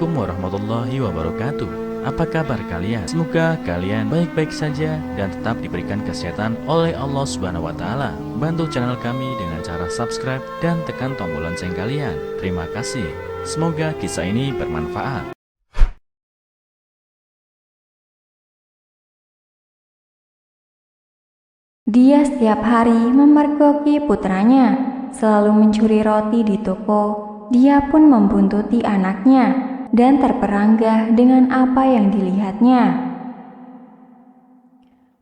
Assalamualaikum warahmatullahi wabarakatuh. Apa kabar kalian? Semoga kalian baik-baik saja dan tetap diberikan kesehatan oleh Allah Subhanahu wa taala. Bantu channel kami dengan cara subscribe dan tekan tombol lonceng kalian. Terima kasih. Semoga kisah ini bermanfaat. Dia setiap hari memergoki putranya, selalu mencuri roti di toko. Dia pun membuntuti anaknya dan terperanggah dengan apa yang dilihatnya.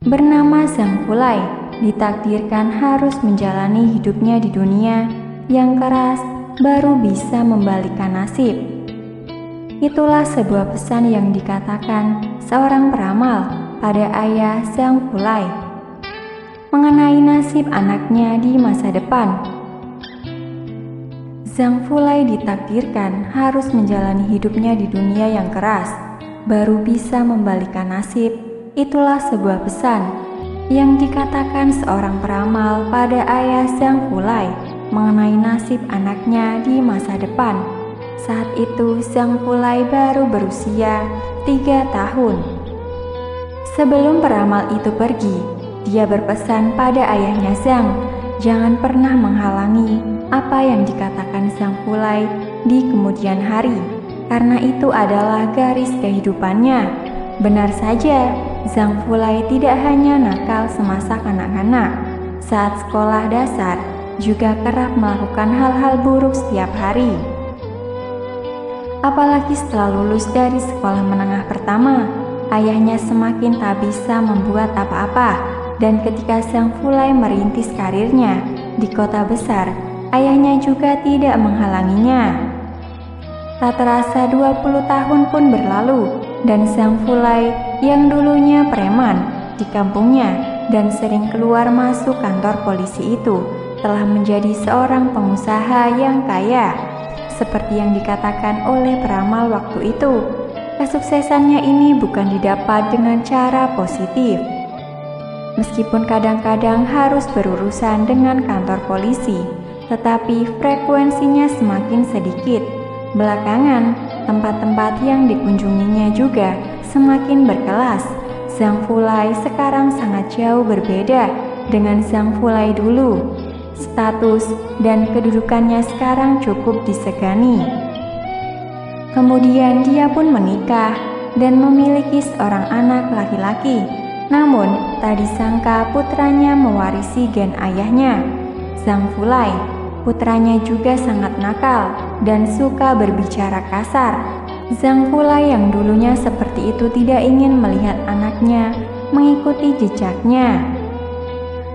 Bernama Zhang Fulai, ditakdirkan harus menjalani hidupnya di dunia yang keras baru bisa membalikan nasib. Itulah sebuah pesan yang dikatakan seorang peramal pada ayah Zhang Fulai mengenai nasib anaknya di masa depan. Zhang Fulai ditakdirkan harus menjalani hidupnya di dunia yang keras, baru bisa membalikan nasib. Itulah sebuah pesan yang dikatakan seorang peramal pada ayah Zhang Fulai mengenai nasib anaknya di masa depan. Saat itu Zhang Fulai baru berusia 3 tahun. Sebelum peramal itu pergi, dia berpesan pada ayahnya Zhang, jangan pernah menghalangi apa yang dikatakan Zhang Fulai di kemudian hari, karena itu adalah garis kehidupannya. Benar saja, Zhang Fulai tidak hanya nakal semasa kanak-kanak. Saat sekolah dasar, juga kerap melakukan hal-hal buruk setiap hari. Apalagi setelah lulus dari sekolah menengah pertama, ayahnya semakin tak bisa membuat apa-apa. Dan ketika Zhang Fulai merintis karirnya di kota besar, ayahnya juga tidak menghalanginya. Tak terasa 20 tahun pun berlalu dan Zhang Fulai yang dulunya preman di kampungnya dan sering keluar masuk kantor polisi itu telah menjadi seorang pengusaha yang kaya. Seperti yang dikatakan oleh peramal waktu itu, kesuksesannya ini bukan didapat dengan cara positif. Meskipun kadang-kadang harus berurusan dengan kantor polisi, tetapi frekuensinya semakin sedikit. Belakangan, tempat-tempat yang dikunjunginya juga semakin berkelas. Zhang Fulai sekarang sangat jauh berbeda dengan Zhang Fulai dulu. Status dan kedudukannya sekarang cukup disegani. Kemudian dia pun menikah dan memiliki seorang anak laki-laki. Namun, tak disangka putranya mewarisi gen ayahnya. Zhang Fulai, putranya juga sangat nakal dan suka berbicara kasar. Zhang Fulai yang dulunya seperti itu tidak ingin melihat anaknya mengikuti jejaknya.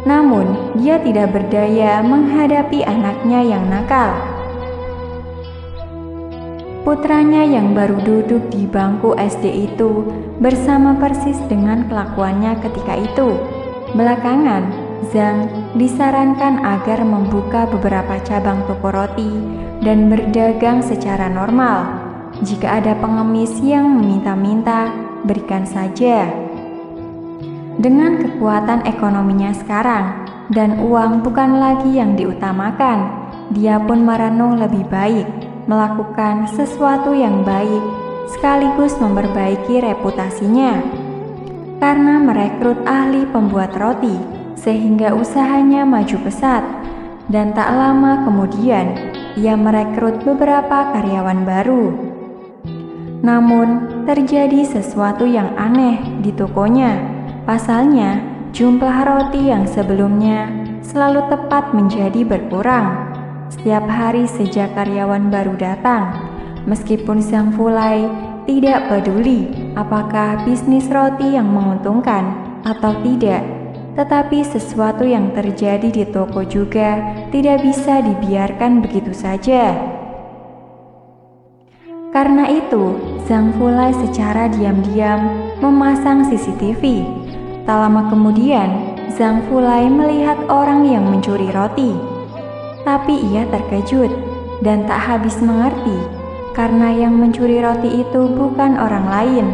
Namun, dia tidak berdaya menghadapi anaknya yang nakal. Putranya yang baru duduk di bangku SD itu bersama persis dengan kelakuannya ketika itu. Belakangan, Zhang disarankan agar membuka beberapa cabang toko roti dan berdagang secara normal. Jika ada pengemis yang meminta-minta, berikan saja. Dengan kekuatan ekonominya sekarang dan uang bukan lagi yang diutamakan, dia pun merenung lebih baik melakukan sesuatu yang baik sekaligus memperbaiki reputasinya. Karena merekrut ahli pembuat roti sehingga usahanya maju pesat, dan tak lama kemudian ia merekrut beberapa karyawan baru. Namun terjadi sesuatu yang aneh di tokonya. Pasalnya, jumlah roti yang sebelumnya selalu tepat menjadi berkurang setiap hari sejak karyawan baru datang. Meskipun Zhang Fulai tidak peduli apakah bisnis roti yang menguntungkan atau tidak, tetapi sesuatu yang terjadi di toko juga tidak bisa dibiarkan begitu saja. Karena itu, Zhang Fulai secara diam-diam memasang CCTV. Tak lama kemudian, Zhang Fulai melihat orang yang mencuri roti. Tapi ia terkejut dan tak habis mengerti karena yang mencuri roti itu bukan orang lain,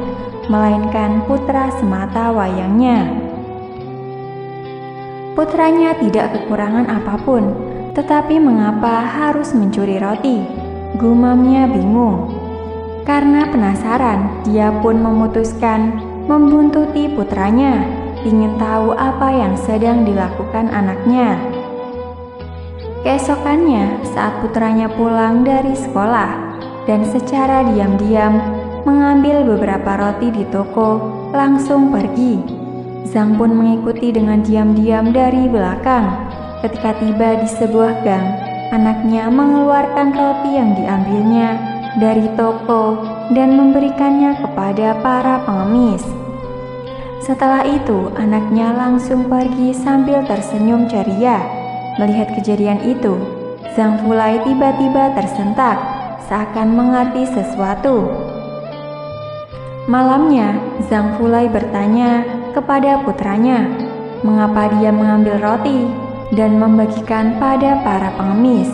melainkan putra semata wayangnya. Putranya tidak kekurangan apapun, tetapi mengapa harus mencuri roti? Gumamnya bingung. Karena penasaran, dia pun memutuskan membuntuti putranya, ingin tahu apa yang sedang dilakukan anaknya. Keesokannya, saat putranya pulang dari sekolah dan secara diam-diam mengambil beberapa roti di toko, langsung pergi. Zhang pun mengikuti dengan diam-diam dari belakang. Ketika tiba di sebuah gang, anaknya mengeluarkan roti yang diambilnya dari toko dan memberikannya kepada para pengemis. Setelah itu, anaknya langsung pergi sambil tersenyum ceria. Melihat kejadian itu, Zhang Fulai tiba-tiba tersentak, seakan mengerti sesuatu. Malamnya, Zhang Fulai bertanya kepada putranya, mengapa dia mengambil roti dan membagikan pada para pengemis.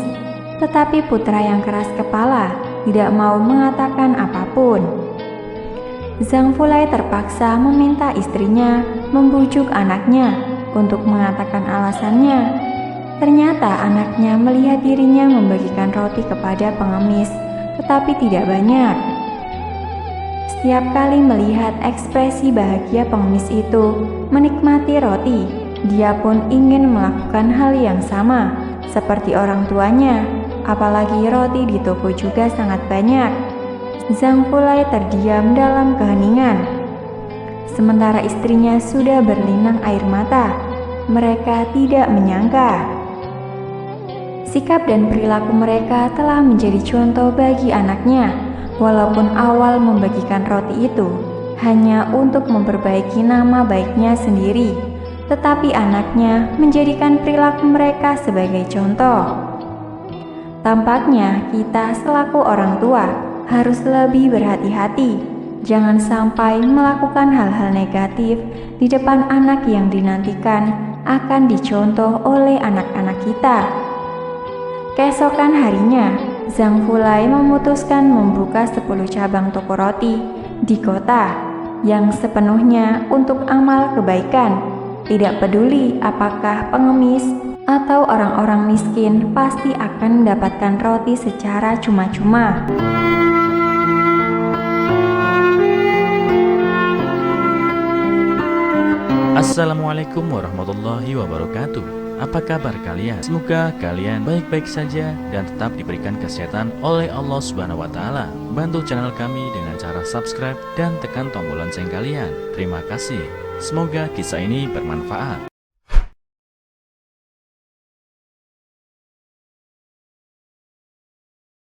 Tetapi putra yang keras kepala tidak mau mengatakan apapun. Zhang Fulai terpaksa meminta istrinya membujuk anaknya untuk mengatakan alasannya. Ternyata anaknya melihat dirinya membagikan roti kepada pengemis, tetapi tidak banyak. Setiap kali melihat ekspresi bahagia pengemis itu menikmati roti, dia pun ingin melakukan hal yang sama seperti orang tuanya, apalagi roti di toko juga sangat banyak. Zhang Fulai terdiam dalam keheningan. Sementara istrinya sudah berlinang air mata. Mereka tidak menyangka sikap dan perilaku mereka telah menjadi contoh bagi anaknya. Walaupun awal membagikan roti itu hanya untuk memperbaiki nama baiknya sendiri, tetapi anaknya menjadikan perilaku mereka sebagai contoh. Tampaknya kita selaku orang tua harus lebih berhati-hati. Jangan sampai melakukan hal-hal negatif di depan anak yang dinantikan akan dicontoh oleh anak-anak kita. Keesokan harinya, Zhang Fulai memutuskan membuka 10 cabang toko roti di kota yang sepenuhnya untuk amal kebaikan. Tidak peduli apakah pengemis atau orang-orang miskin, pasti akan mendapatkan roti secara cuma-cuma. Assalamualaikum warahmatullahi wabarakatuh. Apa kabar kalian? Semoga kalian baik-baik saja dan tetap diberikan kesehatan oleh Allah Subhanahu wa taala. Bantu channel kami dengan cara subscribe dan tekan tombol lonceng kalian. Terima kasih. Semoga kisah ini bermanfaat.